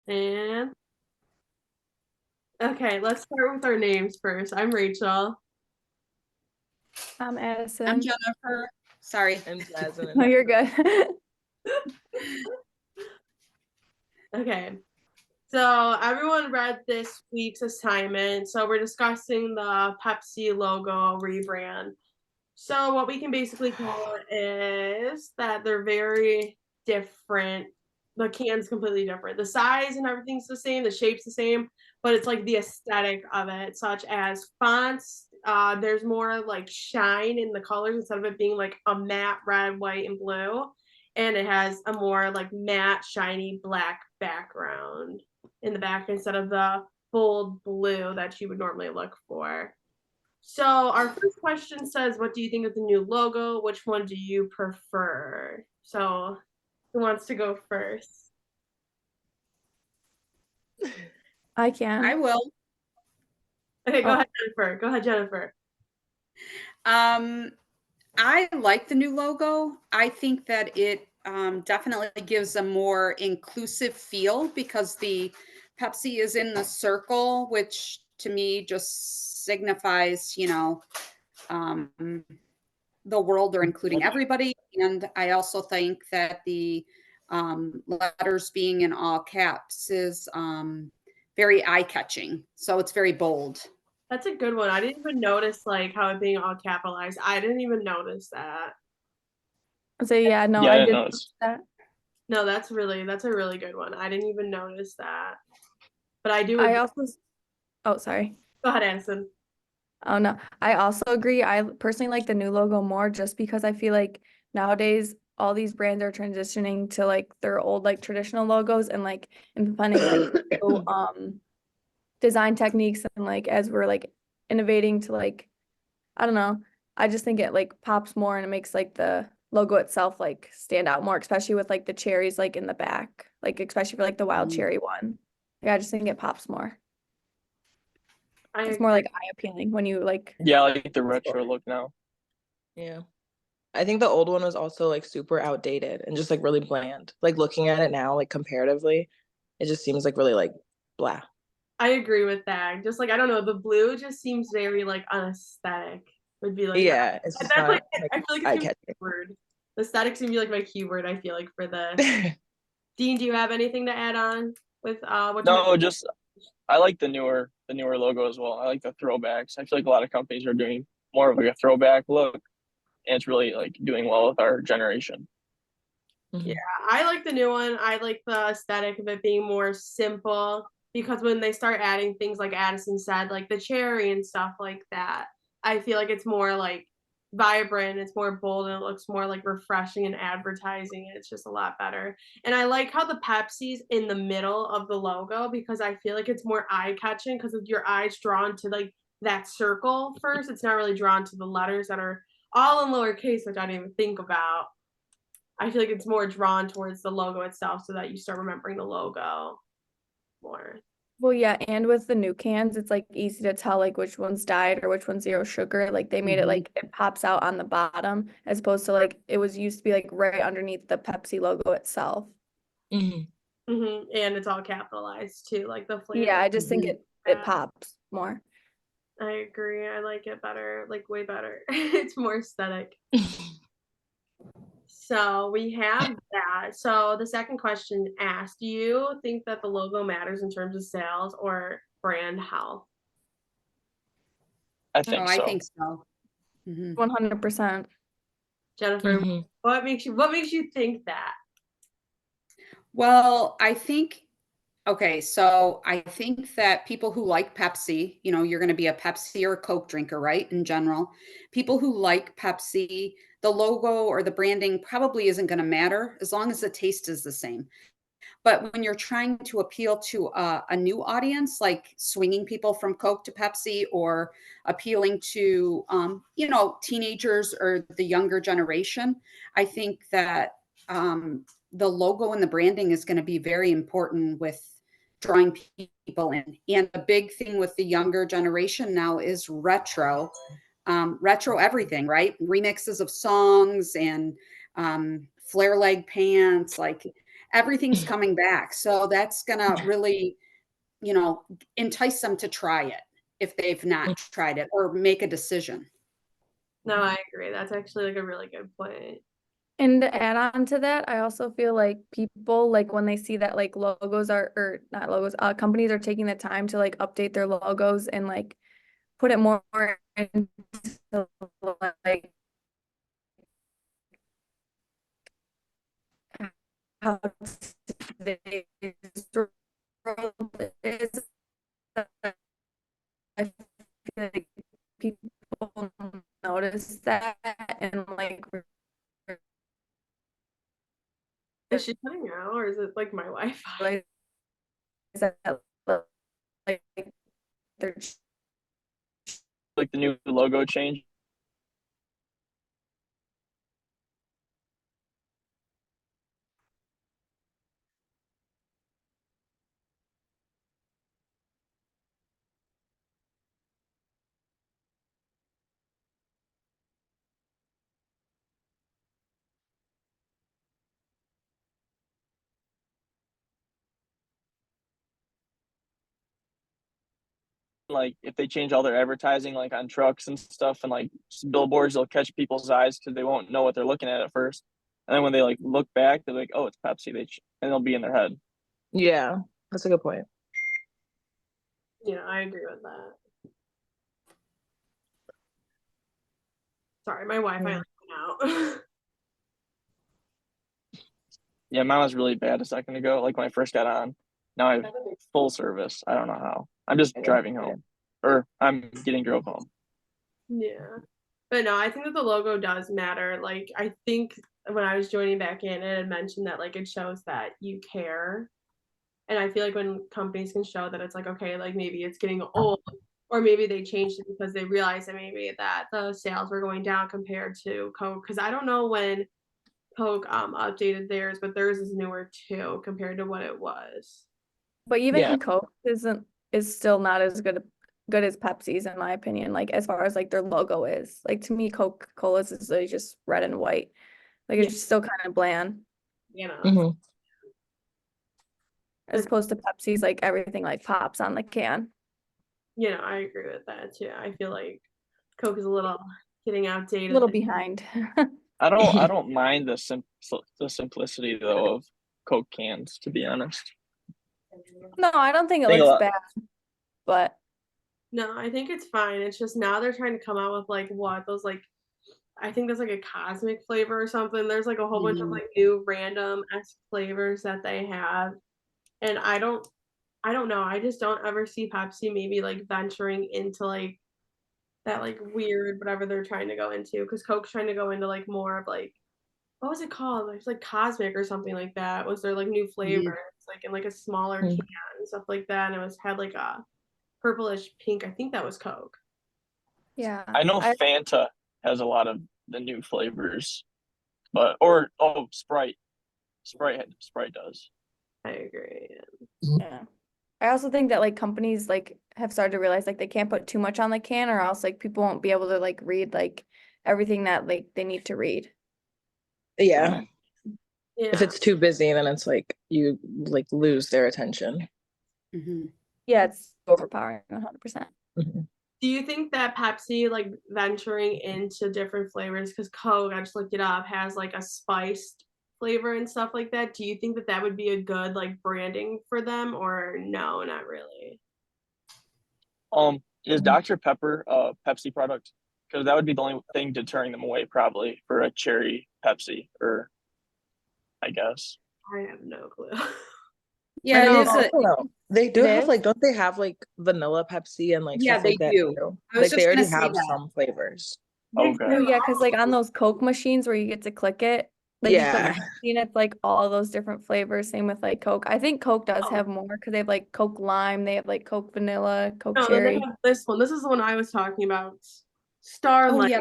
And okay, let's start with our names first. I'm Rachel. I'm I'm Addison. Jennifer. Sorry. And No, Jasmine. you're good. Okay, so everyone read this week's assignment. So we're discussing the Pepsi logo rebrand. So what we can basically call it is that they're very different. The can's completely different. The size and everything's the same, the shape's the same, but it's like the aesthetic of it, such as fonts. There's more like shine in the colors instead of it being like a matte red, white, and blue. And it has a more like matte, shiny black background in the back instead of the bold blue that you would normally look for. So our first question says, what do you think of the new logo? Which one do you prefer? So who wants to go first? I I can. will. Okay, go Oh, ahead, Jennifer. Go ahead, Jennifer. Um, I like the new logo. I think that it definitely gives a more inclusive feel because the Pepsi is in the circle, which to me just signifies, um, the world or including everybody. And I also think that the letters being in all caps is very eye catching. So it's very bold. That's a good one. I didn't even notice like how it being all capitalized. I didn't even notice that. so yeah, no, Yeah, I I didn't did notice. that. No, that's a really good one. I didn't even notice that. But I do I agree. also, oh, sorry. Go ahead, Addison. Oh no, I also agree. I personally like the new logo more just because I feel like nowadays all these brands are transitioning to like their old like traditional logos and like implementing like new, design techniques and like as we're like innovating to like I don't know. I just think it like pops more and it makes like the logo itself like stand out more, especially with like the cherries like in the back, like especially for like the wild Mhm. cherry one. Yeah, I just think it pops more. I It's more agree. like eye appealing when you like Yeah, I like the retro explore. look now. Yeah. I think the old one was also like super outdated and just like really bland. Like looking at it now, like comparatively, it just seems like really like blah. I agree with that. Just like I don't know, the blue just seems very like unaesthetic. Would be like Yeah, it's just that's like not like I feel like it's gonna be eye-catching. my keyword. Aesthetics gonna be like my keyword. I feel like for this. Dean, do you have anything to add on with what you No, just I like the newer logo as well. I like the throwbacks. I feel like a lot of companies are doing more of like a throwback look, and it's really like doing well with our generation. Yeah, Mhm. I like the new one. I like the aesthetic of it being more simple because when they start adding things like Addison said, like the cherry and stuff like that, I feel like it's more like vibrant, it's more bold, and it looks more like refreshing and advertising. It's just a lot better. And I like how the Pepsi's in the middle of the logo because I feel like it's more eye catching because your eyes drawn to like that circle first. It's not really drawn to the letters that are all in lowercase, which I didn't even think about. I feel like it's more drawn towards the logo itself so that you start remembering the logo more. Well, yeah, and with the new cans, it's like easy to tell like which one's dyed or which one's zero sugar. Like they made it Mhm. like it pops out on the bottom as opposed to like it was used to be like right underneath the Pepsi logo itself. Mhm. And it's all capitalized too, like the Yeah, flavor. I just think Mhm. it pops more. I agree. I like it better, like way better. It's more aesthetic. So we have that. So the second question asked, do you think that the logo matters in terms of sales or brand health? I Oh, think I so. think so. Mhm. 100%. Jennifer, Mhm. what makes you think that? Well, okay, so I think that people who like Pepsi, you're going to be a Pepsi or a Coke drinker, right? In general, people who like Pepsi, the logo or the branding probably isn't going to matter as long as the taste is the same. But when you're trying to appeal to a new audience, like swinging people from Coke to Pepsi or appealing to, teenagers or the younger generation, I think that the logo and the branding is going to be very important with drawing people in. And the big thing with the younger generation now is retro everything, right? Remixes of songs and flare leg pants, like everything's coming back. So that's gonna really, you know, entice them to try it if they've not tried it or make a decision. No, I agree. That's actually like a really good point. And to add on to that, I also feel like people like when they see that like logos are or not logos, companies are taking the time to like update their logos and like put it more into like how today's world is. I feel like people notice that and like Is she cutting out or is it like my Wi-Fi? realize that like they're Like the new logo change. Like if they change all their advertising like on trucks and stuff and like billboards, they'll catch people's eyes because they won't know what they're looking at first. And then when they like look back, they're like, "Oh, it's Pepsi." And they'll be in their head. Yeah, that's a good point. Yeah, I agree with that. Sorry, my Wi-Fi went out. Yeah, mine was really bad a second ago. Like when I first got on. Now I have full service. I don't know how. I'm just driving home, or I'm getting drove home. Yeah. But no, I think that the logo does matter. Like, I think when I was joining back in, it had mentioned that like it shows that you care. And I feel like when companies can show that it's like, okay, like maybe it's getting old, or maybe they changed it because they realized that maybe that the sales were going down compared to Coke. Because I don't know when Coke updated theirs, but theirs is newer too compared to what it was. but even Yeah. Coke is still not as good as Pepsi's in my opinion, like as far as like their logo is. Like to me, Coca-Cola's is like, just red and white. Like it's still kind of bland. You know. Mhm. As opposed to Pepsi's, like everything like pops on the can. You know, I agree with that too. I feel like Coke is a little getting A outdated. little behind. I don't mind the simplicity though of Coke cans, to be honest. No, I don't think it I think a looks lot- bad, but No, I think it's fine. It's just now they're trying to come out with like what those like I think there's like a cosmic flavor or something. There's like a whole bunch of Mhm. like new random flavors that they have. And I don't know. I just don't ever see Pepsi maybe like venturing into like that like weird whatever they're trying to go into because Coke's trying to go into like more of like what was it called? It's like cosmic or something like that. Was there like new flavors like in like a smaller Mhm. can and stuff like that? And it was had like a purplish pink. I think that was Coke. yeah. I know Fanta has a lot of the new flavors, but Sprite. Sprite does. I agree. Yeah. I also think that like companies like have started to realize like they can't put too much on the can or else like people won't be able to like read like everything that like they need to read. Yeah. Yeah. If it's too busy, then it's like you like lose their attention. Mhm. Yeah, it's overpowering 100%. Mhm. Do you think that Pepsi like venturing into different flavors because Coke, I just looked it up, has like a spiced flavor and stuff like that? Do you think that that would be a good like branding for them or no, not really? Is Dr. Pepper a Pepsi product? Because that would be the only thing deterring them away, probably, for a cherry Pepsi, or I guess. I have no clue. Yeah, it I is don't know. They do It have is? like, don't they have like vanilla Pepsi and like Yeah, stuff they like that do. too? I was Like they just already gonna say have that. some flavors. Okay. Oh yeah, because like on those Coke machines where you get to click it, like you put Yeah. Pepsi and it's like all those different flavors. Same with like Coke. I think Coke does have more because they have like Coke lime, they have like Coke vanilla, Coke No, then they cherry. have this one. This is the one I was talking about. Oh Starlight. yeah,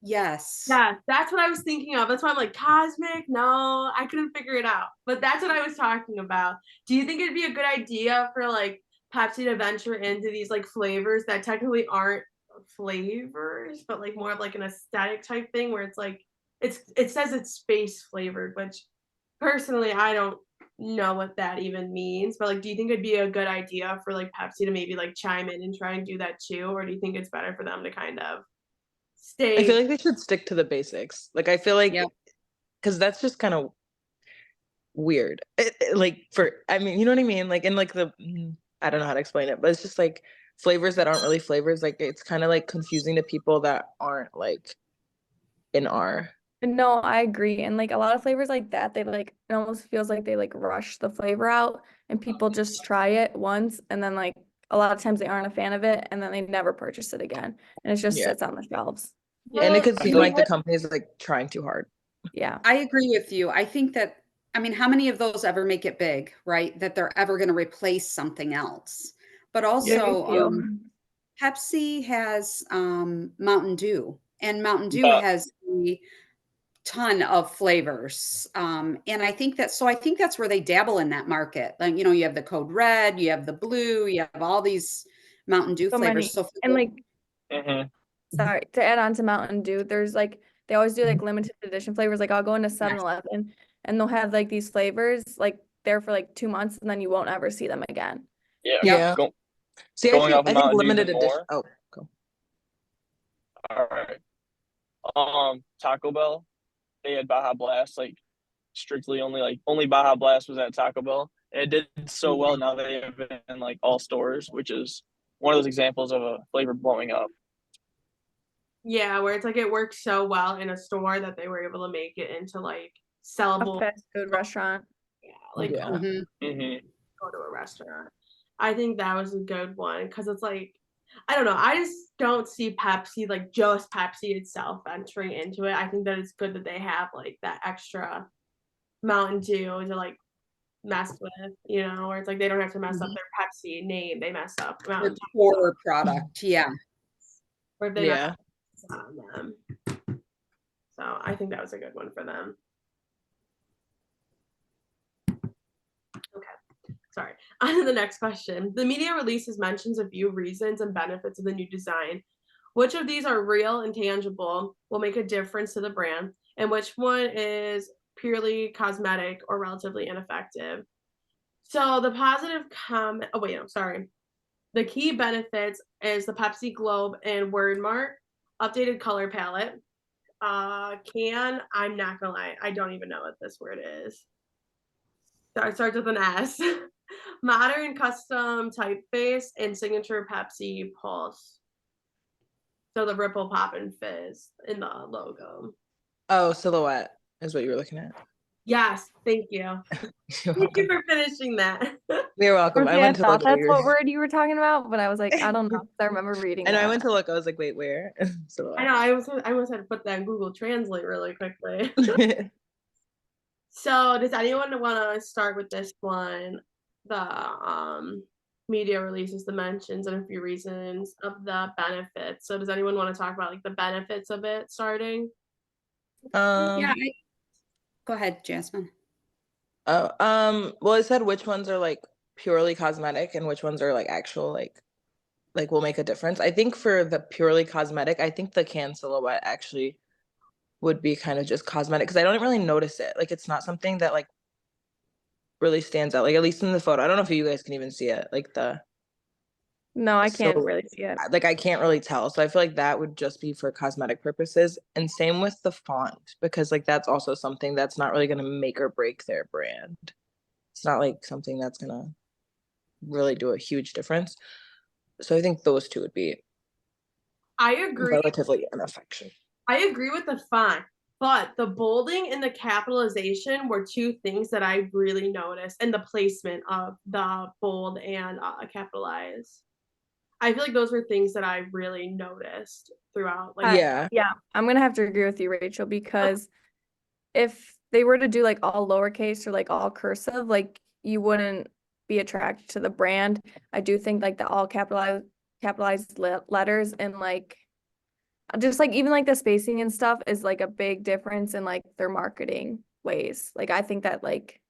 yes. Yeah, that's what I was thinking of. That's why I'm like, cosmic? No, I couldn't figure it out. But that's what I was talking about. Do you think it'd be a good idea for like Pepsi to venture into these like flavors that technically aren't flavors, but like more of like an aesthetic type thing where it's like it says it's space flavored, which personally, I don't know what that even means, but like, do you think it'd be a good idea for like Pepsi to maybe like chime in and try and do that too, or do you think it's better for them to kind of I feel stay? like they should stick to the basics. Like I feel like Yep. because that's just kind of weird. Like for I mean, you know what I mean? Like in like I don't know how to explain it, but it's just like flavors that aren't really flavors. Like it's kind of like confusing to people that aren't like in our. No, I agree. And like a lot of flavors like that, they like it almost feels like they like rush the flavor out and people just try it once and then like a lot of times they aren't a fan of it and then they never purchase it again. And it just Yeah. sits on the shelves. And it Well, could I seem feel like the company's like trying too hard. Yeah. I agree with you. I think that, I mean, how many of those ever make it big, right? That they're ever going to replace something else. But also, Pepsi has Mountain Dew, and Mountain Dew But has a ton of flavors. And I think that, so I think that's where they dabble in that market. Like, you know, you have the Code Red, you have the blue, you have all these Mountain Dew So flavors. many. So And like mhm. sorry, to add on to Mountain Dew, there's like they always do like limited edition flavors. Like I'll go into 7-Eleven and they'll have like these flavors like there for like 2 months and then you won't ever see them again. Yeah. Yep. Yeah. Go, See, going off I of think Mountain Dew limited even edition. more. Oh, go. All right. Taco Bell, they had Baja Blast, like strictly only Baja Blast was at Taco Bell. And it did so well. Now they have it in like all stores, which is one of those examples of a flavor blowing up. yeah, where it's like it works so well in a store that they were able to make it into like A sellable. fast food restaurant. Yeah, like Yeah. Mhm. Mm-hmm. go to a restaurant. I think that was a good one because it's like I don't know. I just don't see Pepsi like just Pepsi itself entering into it. I think that it's good that they have like that extra Mountain Dew to like mess with, you know, where it's like they don't have to mess up Mhm. their Pepsi name. They mess up Their Mountain Dew, core product. Yeah. or if they mess Yeah. up on them. So I think that was a good one for them. Okay. Sorry. On to the next question. The media releases mentions a few reasons and benefits of the new design. Which of these are real and tangible, will make a difference to the brand, and which one is purely cosmetic or relatively ineffective? So the positive comment. Oh wait, no, sorry. The key benefits is the Pepsi Globe and word mark, updated color palette. I'm not gonna lie, I don't even know what this word is. It starts with an S. Modern custom typeface and signature Pepsi pulse. So the ripple pop and fizz in the logo. Oh, silhouette is what you were looking at. Yes, thank you. You're Thank you welcome. for finishing that. You're welcome. I Honestly, I went to thought look at that's what word you were talking about, but I was like, I don't know. 'Cause I remember reading and I that. went to look. I was like, wait, where? I Silhouette. know, I almost had to put that in Google Translate really quickly. So does anyone want to start with this one? The media releases the mentions and a few reasons of the benefits. So does anyone want to talk about like the benefits of it starting? Yeah. Go ahead, Jasmine. Well, it said which ones are like purely cosmetic and which ones are like actual like will make a difference. I think for the purely cosmetic, I think the can silhouette actually would be kind of just cosmetic because I don't really notice it. Like it's not something that like really stands out. Like at least in the photo. I don't know if you guys can even see it. Like No, I can't so really see it. like I can't really tell. So I feel like that would just be for cosmetic purposes. And same with the font, because like that's also something that's not really gonna make or break their brand. It's not like something that's gonna really do a huge difference. So I think those two would be I agree. relatively ineffective. I agree with the font, but the bolding and the capitalization were two things that I really noticed, and the placement of the bold and capitalize. I feel like those were things that I really noticed throughout. Like, Yeah. Yeah, I'm gonna have to agree with you, Rachel, because if they were to do like all lowercase or like all cursive, like you wouldn't be attracted to the brand. I do think like the all capitalized letters and like just like even like the spacing and stuff is like a big difference in like their marketing ways. Like I think that like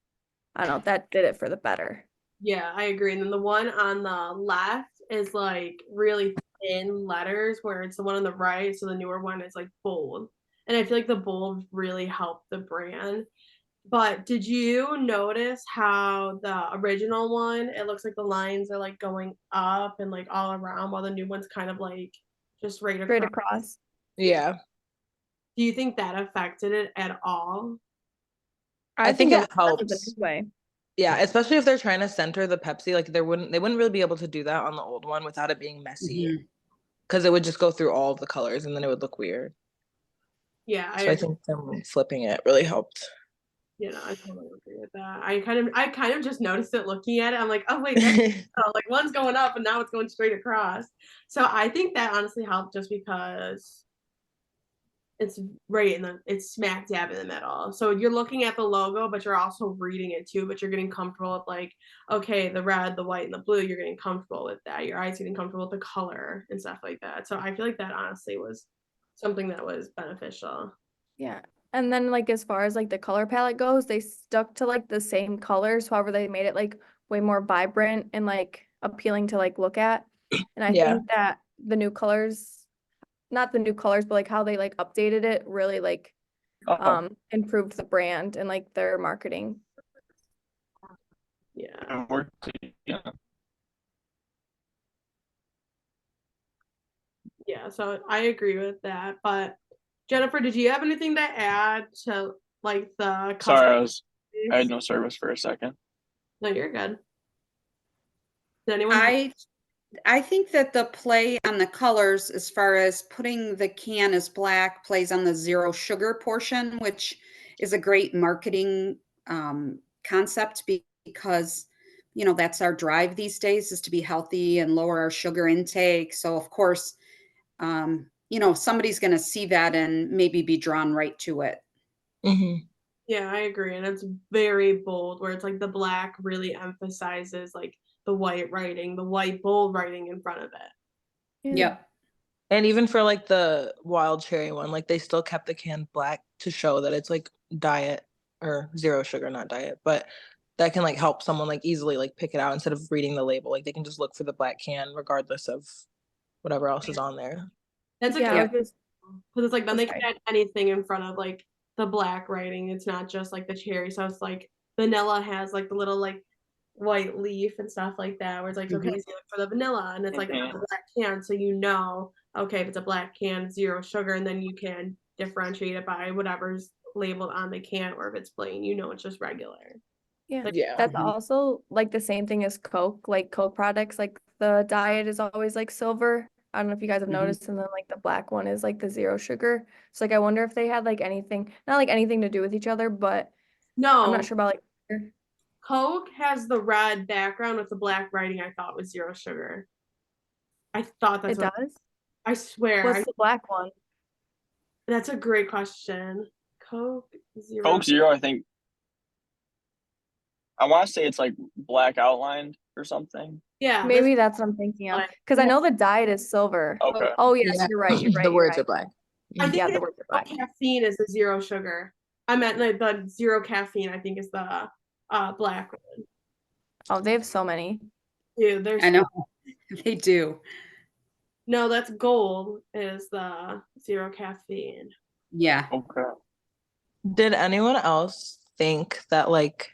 I don't know, that did it for the better. yeah, I agree. And then the one on the left is like really thin letters, where it's the one on the right. So the newer one is like bold. And I feel like the bold really helped the brand But did you notice how the original one, it looks like the lines are like going up and like all around, while the new one's kind of like just right Straight across? across. Yeah. Do you think that affected it at all? I think it helps in a helps. good way. Yeah, especially if they're trying to center the Pepsi, like they wouldn't really be able to do that on the old one without it being messy. Mhm. Because it would just go through all of the colors and then it would look weird. Yeah, So I think them flipping it really helped. you know, I totally agree with that. I kind of just noticed it looking at it. I'm like, oh wait, that's like one's going up and now it's going straight across. So I think that honestly helped just because it's right in it's smack dab in the middle. So you're looking at the logo, but you're also reading it too, but you're getting comfortable with like, okay, the red, the white, and the blue, you're getting comfortable with that. Your eyes getting comfortable with the color and stuff like that. So I feel like that honestly was something that was beneficial. Yeah. And then like as far as like the color palette goes, they stuck to like the same colors. However, they made it like way more vibrant and like appealing to like look at. And I Yeah. think that the new colors, not the new colors, but like how they like updated it really like Oh, improved the brand and like their marketing. Yeah. and we're yeah. Yeah, so I agree with that. But Jennifer, did you have anything to add to like the Sorry, I customization? had no service for a second. No, you're good. Did anyone? I think that the play on the colors, as far as putting the can as black, plays on the zero sugar portion, which is a great marketing concept because that's our drive these days, is to be healthy and lower our sugar intake. So of course, somebody's going to see that and maybe be drawn right to it. Mm-hmm. Yeah, I agree. And it's very bold, where it's like the black really emphasizes like the white writing, the white bold writing in front of it. Yeah. Yep. And even for like the wild cherry one, like they still kept the can black to show that it's like diet or zero sugar, not diet, but that can like help someone like easily like pick it out instead of reading the label. Like they can just look for the black can regardless of whatever else is on there. That's a Yeah, good, because it's like then they can sorry. add anything in front of like the black writing. It's not just like the cherry. So it's like vanilla has like the little like white leaf and stuff like that, where it's like, okay, Mhm. so look for the vanilla, and it's like Mhm. a black can, so you know, okay, if it's a black can, zero sugar, and then you can differentiate it by whatever's labeled on the can, or if it's plain, you know, it's just regular. Yeah. Like, Yeah. That's Mhm. also like the same thing as Coke. Like Coke products, like the diet is always like silver. I don't know if you guys have Mhm. noticed, and then like the black one is like the zero sugar. So like I wonder if they had like anything, not like anything to do with each other, but I'm not no, sure about like Coke has the red background with the black writing. I thought was zero sugar. I thought that's it what does. I swear. What's the black one? That's a great question. Coke zero. Coke Zero, I think I want to say it's like black outlined or something. Yeah, this Maybe that's what I'm thinking of. like Because I know the diet is silver. Okay. Oh yes, Yeah. you're right. You're right. The You're words right. are black. I think Yeah, the it's words are no black. caffeine is the zero sugar. I meant like the zero caffeine, I think, is the black one. Oh, they have so many. Dude, there's I know they do. no, that's gold is the zero caffeine. Yeah. Okay. Did anyone else think that like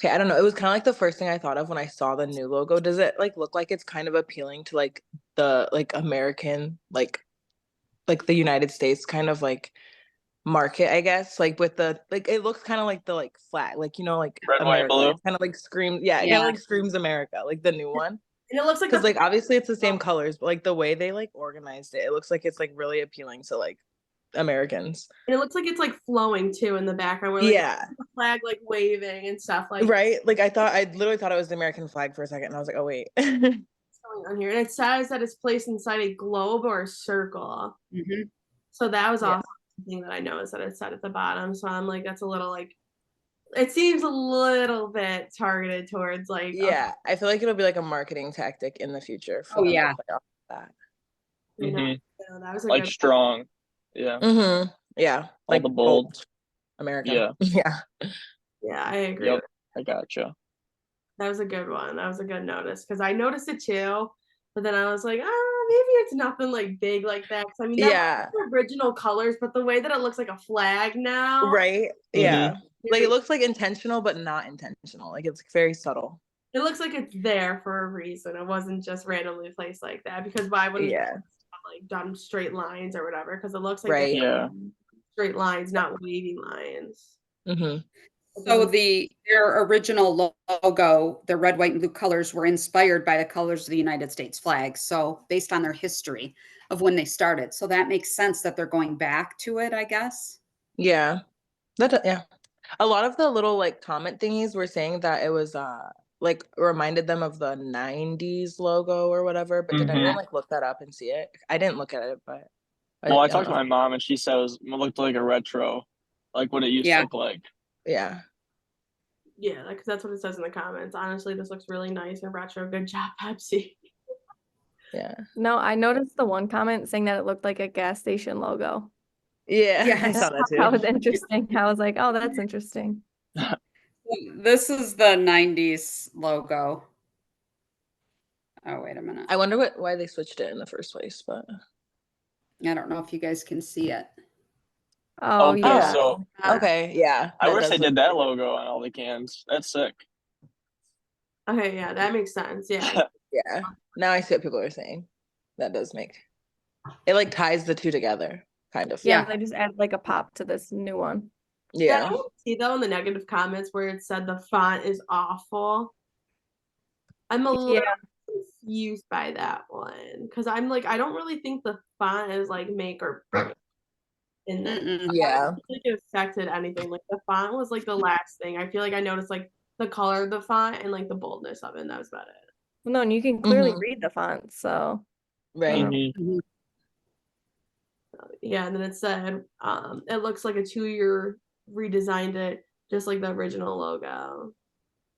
okay, I don't know. It was kind of like the first thing I thought of when I saw the new logo. Does it like look like it's kind of appealing to like the like American like the United States kind of like market, I guess? Like with the like it looks kind of like the like flag, like like Red, white, America. blue. It's kind of like screams, yeah, it kind of Yeah. like screams America, like the new one. And it looks like Because the like obviously it's the same colors, but like the way they like organized it, it looks like it's like really appealing to like Americans. and it looks like it's like flowing too in the background, where like Yeah. the flag like waving and stuff like Right? Like I literally thought it was the American flag for a second and I was like, oh wait. going on here. And it says that it's placed inside a globe or a circle. Hmm. So that was Yeah. also something that I noticed that it said at the bottom. So I'm like, that's a little like, it seems a little bit targeted towards like, Yeah, I feel like it'll be like a marketing tactic in the future for Oh, them to yeah. play off that. you know, Mhm. that was a Like good. strong. Yeah. Mm-hmm. Yeah, All like the bold. America. Yeah. Yeah. Yeah, I agree. Yep. I gotcha. That was a good one. That was a good notice because I noticed it too, but then I was like, maybe it's nothing like big like that. Because I mean, that Yeah. was the original colors, but the way that it looks like a flag now, Right. Yeah. Like it looks like intentional, but not intentional. Like it's very subtle. It looks like it's there for a reason. It wasn't just randomly placed like that. Because why wouldn't Yeah. it like done straight lines or whatever? Because it looks like Right. Yeah. straight lines, not wavy lines. Mm-hmm. So their original logo, the red, white, and blue colors were inspired by the colors of the United States flag. So based on their history of when they started. So that makes sense that they're going back to it, I guess. Yeah. Yeah. A lot of the little like comment thingies were saying that it was like reminded them of the 90s logo or whatever, but did anyone like look that up and see it? I didn't look at it, but Well, I don't talked to know. my mom and she said it looked like a retro, like what it used to look like. Yeah. Yeah, because that's what it says in the comments. Honestly, this looks really nice and retro. Good job, Pepsi. Yeah. No, I noticed the one comment saying that it looked like a gas station logo. Yeah. I Yes. saw that too. That was interesting. I was like, oh, that's interesting. This is the 90s logo. Oh, wait a minute. I wonder why they switched it in the first place, but I don't know if you guys can see it. Oh, Okay, yeah. so okay, yeah. I that wish does they look did that good. logo on all the cans. That's sick. Okay, yeah, that makes sense. Yeah. Yeah. Now I see what people are saying. That does make it like ties the two together, kind of. Yeah, Yeah. they just added like a pop to this new one. Yeah, I Yeah. don't see though in the negative comments where it said the font is awful. I'm a little confused by that one because I'm like, I don't really think the font is like make or break in this. Mm-mm. Yeah. I don't think it affected anything. Like the font was like the last thing. I feel like I noticed like the color of the font and like the boldness of it. And that was about it. Well, no, and you can clearly Mhm. read the font, so Right. Mhm. Yeah, and then it said, it looks like a 2-year redesigned it just like the original logo.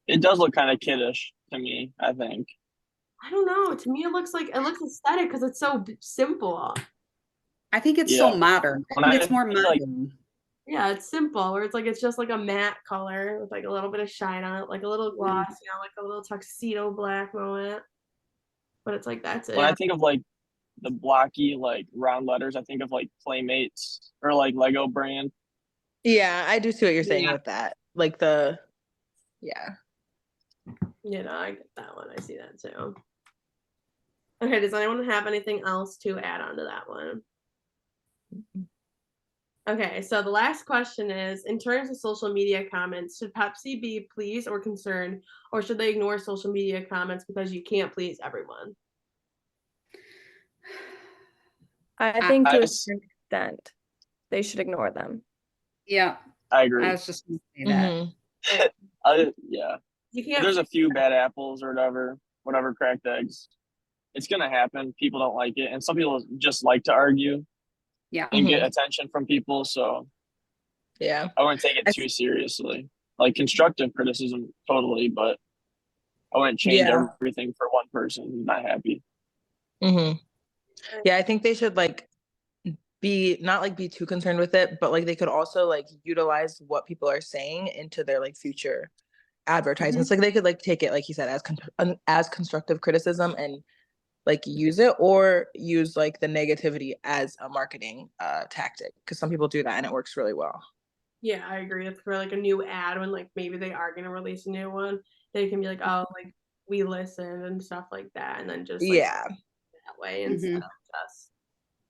It does look kind of kiddish to me, I think. I don't know. To me, it looks aesthetic because it's so simple. I think it's Yeah. so modern. I When think it's more see, like, modern. Yeah, it's simple. Where it's like it's just like a matte color with like a little bit of shine on it, like a little gloss, like a little tuxedo black moment. But it's like that's when I it. think of like the blocky like round letters, I think of like Playmates or like Lego brand. Yeah, I do see what you're saying Yeah. with that. Like the yeah. I get that one. I see that too. Okay, does anyone have anything else to add on to that one? Okay, so the last question is, in terms of social media comments, should Pepsi be pleased or concerned, or should they ignore social media comments because you can't please everyone? I think to I a s- certain extent, they should ignore them. Yeah. I I agree. was just going to say that. Mhm. Yeah. You If can't. there's a few bad apples or whatever cracked eggs, it's gonna happen. People don't like it, and some people just like to argue Yeah. and get Mhm. attention from people. So Yeah. I wouldn't take it too seriously. Like constructive criticism, totally, but I wouldn't change Yeah. everything for one person who's not happy. Mhm. Yeah, I think they should like be not like be too concerned with it, but like they could also like utilize what people are saying into their like future advertisements. Like they could like take it like you said as constructive criticism and like use it, or use like the negativity as a marketing tactic, because some people do that and it works really well. Yeah, I agree. It's for like a new ad when like maybe they are gonna release a new one. They can be like, oh, like we listen and stuff like that, and then just like Yeah. that way instead of just.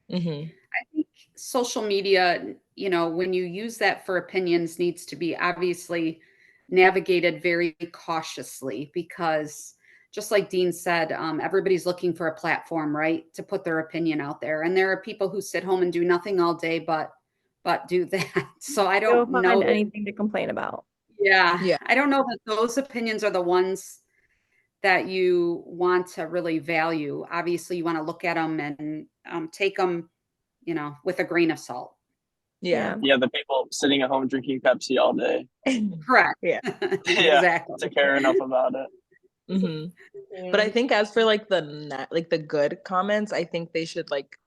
Mm-hmm. I think social media, when you use that for opinions, needs to be obviously navigated very cautiously because just like Dean said, everybody's looking for a platform, right, to put their opinion out there. And there are people who sit home and do nothing all day but do that. So I They'll don't know find that, anything to complain about. Yeah. I don't know that those opinions are the ones that you want to really value. Obviously, you want to look at them and take them, with a grain of salt. Yeah. Yeah, the people sitting at home drinking Pepsi all day. Correct. Yeah. Yeah, Exactly. to care enough about it. Mm-hmm. But I think as for like the good comments, I think they should like,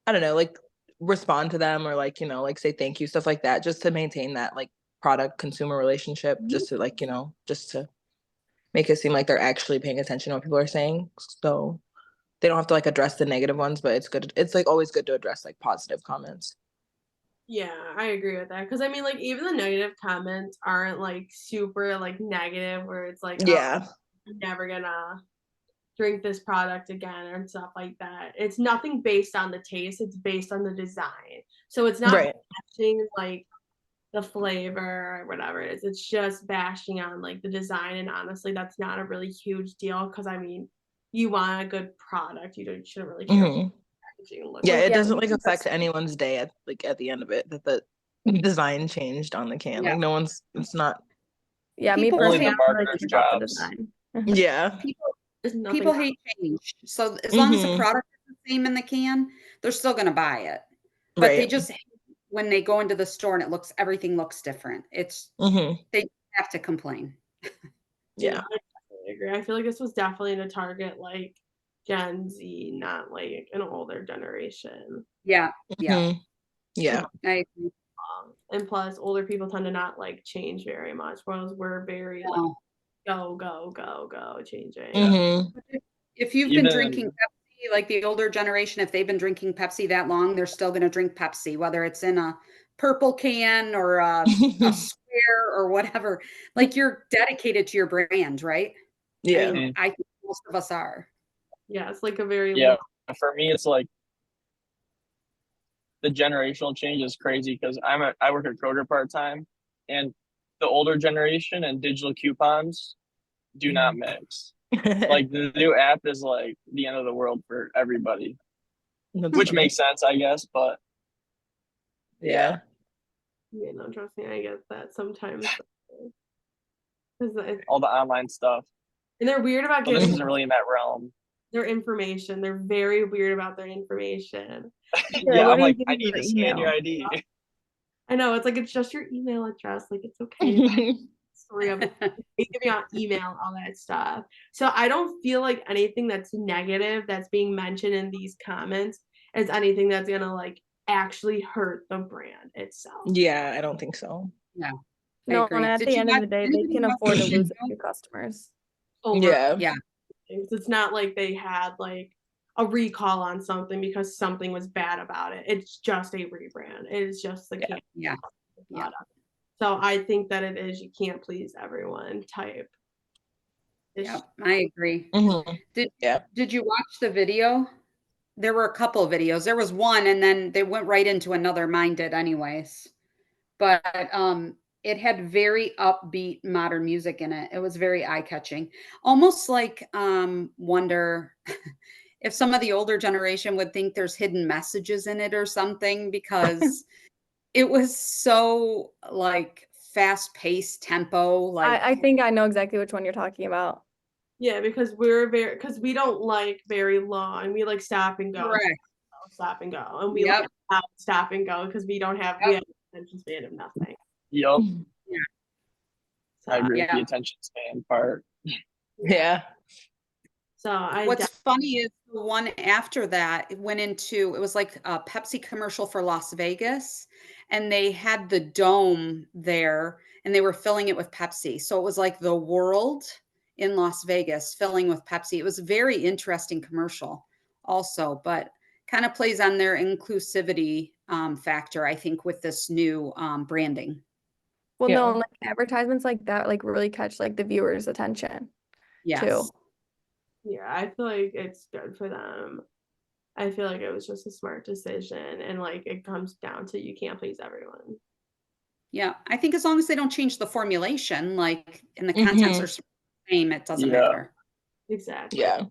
I don't know, like respond to them or like, like say thank you, stuff like that, just to maintain that like product consumer relationship, just to like, just to make it seem like they're actually paying attention to what people are saying. So they don't have to like address the negative ones, but it's good. It's like always good to address like positive comments. Yeah, I agree with that. Because I mean, like, even the negative comments aren't like super like negative, where it's like, oh, Yeah. I'm never gonna drink this product again and stuff like that. It's nothing based on the taste, it's based on the design. So it's not Right. bashing like the flavor or whatever it is. It's just bashing on like the design. And honestly, that's not a really huge deal because I mean, you want a good product. You shouldn't really care Mhm. about packaging look. Yeah, Well, it yeah, doesn't like affect that's- anyone's day at the end of it that the design changed on the can. Yeah. Like no one's it's not Yeah, me People Only personally, the I don't really marketers' care about the jobs. design. yeah. People There's nothing people wrong. hate change. So as long as the Mhm. product is the same in the can, they're still gonna buy it. But they Right. just hate when they go into the store and everything looks different. It's Mhm. they have to complain. Yeah. I definitely agree. I feel like this was definitely to target like Gen Z, not like an older generation. Yeah, yeah. Mhm. Yeah. I agree. And plus, older people tend to not like change very much, whereas we're very like No. go, go, go, go, changing. Mhm. If you've been drinking Even Pepsi, like the older generation, if they've been drinking Pepsi that long, they're still going to drink Pepsi, whether it's in a purple can or a square or whatever. Like you're dedicated to your brand, right? I Yeah. mean, I think most of us are. Yeah, it's like a very yeah, for me it's like the generational change is crazy because I work at Kroger part time, and the older generation and digital coupons do not mix. Like the new app is like the end of the world for everybody, That's which funny. makes sense, I guess. But Yeah. Yeah, no, trust me, I get that sometimes. Because all the online stuff, and they're weird about so this giving isn't really in that realm. their information. They're very weird about their information. Yeah, Yeah, what I'm do you like, give I you need your to scan your email? ID. I know it's like it's just your email address. Like it's okay. Story of they give me out email, all that stuff. So I don't feel like anything that's negative that's being mentioned in these comments is anything that's gonna like actually hurt the brand itself. Yeah, I don't think so. Yeah, I No, agree. and at Did the you end of watch the day, they anybody can watch afford the to lose a video? few customers. Over Yeah. Yeah, things. It's not like they had like a recall on something because something was bad about it. It's just a rebrand. It is just the can yeah, yeah. product. So I think that it is you can't please everyone type. Yeah, I agree. Mhm. Did Yeah. did you watch the video? There were a couple of videos. There was one and then they went right into another, mine did anyways. But it had very upbeat modern music in it. It was very eye-catching. Almost like wonder if some of the older generation would think there's hidden messages in it or something because it was so like fast-paced tempo, like I think I know exactly which one you're talking about. Yeah, because we don't like very long. We like stop and go, correct. stop and go, and we Yep. like out, stop and go because we Yep. have attention span of nothing. Yup, So I agree with the Yeah. attention span part. Yeah. so I What's funny is the one after that, it went into, it was like a Pepsi commercial for Las Vegas, and they had the dome there and they were filling it with Pepsi. So it was like the world in Las Vegas filling with Pepsi. It was a very interesting commercial also, but kind of plays on their inclusivity factor, I think, with this new branding. Well, Yeah. no, like advertisements like that like really catch like the viewer's attention Yes. too. yeah, I feel like it's good for them. I feel like it was just a smart decision, and like it comes down to you can't please everyone. Yeah. I think as long as they don't change the formulation, like and the Mhm. contents are the same, it doesn't Yeah. matter. Exactly. Yeah.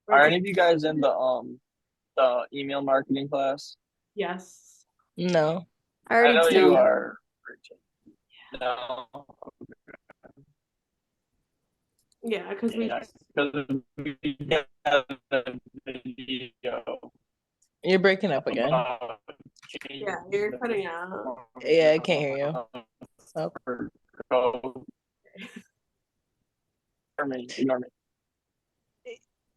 Or Are it's any like, of you guys in the email marketing class? yes. No. I I already know took you No. it. are. No. Yeah, because we Yeah, because we have a video You're breaking up again. about yeah, you're cutting out. Yeah, I can't hear you. Oh. for code. Ignore me.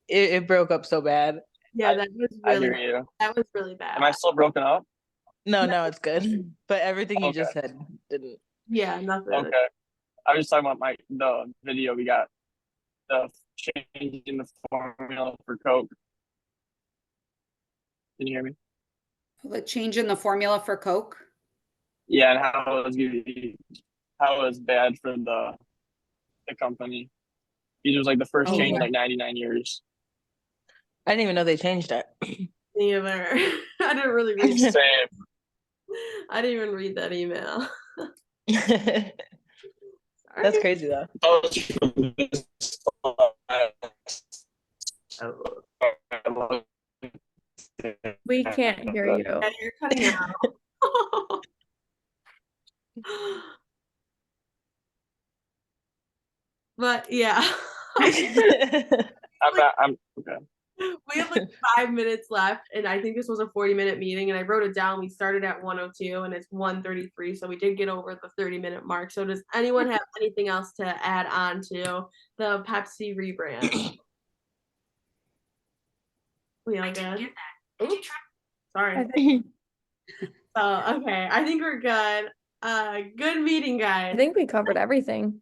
It broke up so bad. Yeah, that I hear you. was really bad. Am I still broken up? No, it's good. But everything you Okay. just said didn't. Yeah, nothing. Okay. I was just talking about the video we got, the changing the formula for Coke. Can you hear me? The change in the formula for Coke? Yeah, and how it was bad for the company. It was like the first Oh, change in yeah. like 99 years. I didn't even know they changed it. Neither. I didn't really read. Same. I didn't even read that email. That's Sorry. crazy though. Oh, We can't hear you. yeah, you're cutting out. But yeah, I'm okay. we have like 5 minutes left, and I think this was a 40-minute meeting. And I wrote it down. We started at 1:02, and it's 1:33, so we did get over the 30-minute mark. So does anyone have anything else to add on to the Pepsi rebrand? We all good? Oops. Sorry. I think, Okay, I think we're good. Good meeting, I guys. think we covered everything.